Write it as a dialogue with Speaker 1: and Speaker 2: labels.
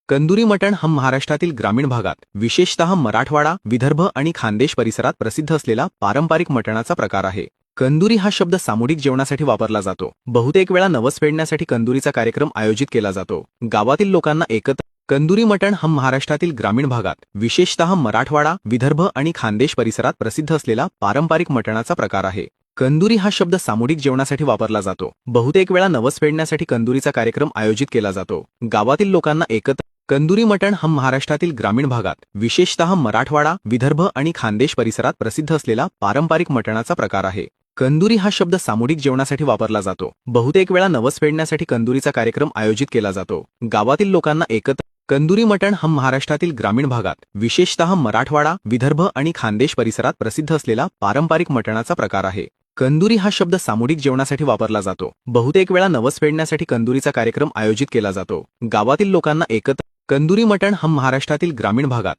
Speaker 1: कंदुरी मटण हा महाराष्ट्रातील ग्रामीण भागात, विशेषतः मराठवाडा, विदर्भ आणि खानदेश परिसरात प्रसिद्ध असलेला पारंपरिक मटणाचा प्रकार आहे। कंदुरी हा शब्द सामुदायिक जेवणासाठी वापरला जातो। बहुतेक वेळा नवस फेडण्यासाठी कंदुरीचा कार्यक्रम आयोजित केला जातो। गावातील लोकांना एकत्र कंदुरी मटण हा महाराष्ट्रातील ग्रामीण भागात, विशेषतः मराठवाडा, विदर्भ आणि खानदेश परिसरात प्रसिद्ध असलेला पारंपरिक मटणाचा प्रकार आहे। कंदुरी हा शब्द सामुदायिक जेवणासाठी वापरला जातो। बहुतेक वेळा नवस फेडण्यासाठी कंदुरीचा कार्यक्रम आयोजित केला जातो। गावातील लोकांना एकत्र कंदुरी मटण हा महाराष्ट्रातील ग्रामीण भागात, विशेषतः मराठवाडा, विदर्भ आणि खानदेश परिसरात प्रसिद्ध असलेला पारंपरिक मटणाचा प्रकार आहे। कंदुरी हा शब्द सामुदायिक जेवणासाठी वापरला जातो। बहुतेक वेळा नवस फेडण्यासाठी कंदुरीचा कार्यक्रम आयोजित केला जातो। गावातील लोकांना एकत्र कंदुरी मटण हा महाराष्ट्रातील ग्रामीण भागात, विशेषतः मराठवाडा, विदर्भ आणि खानदेश परिसरात प्रसिद्ध असलेला पारंपरिक मटणाचा प्रकार आहे। कंदुरी हा शब्द सामुदायिक जेवणासाठी वापरला जातो। बहुतेक वेळा नवस फेडण्यासाठी कंदुरीचा कार्यक्रम आयोजित केला जातो। गावातील लोकांना एकत्र कंदुरी मटण हा महाराष्ट्रातील ग्रामीण भागात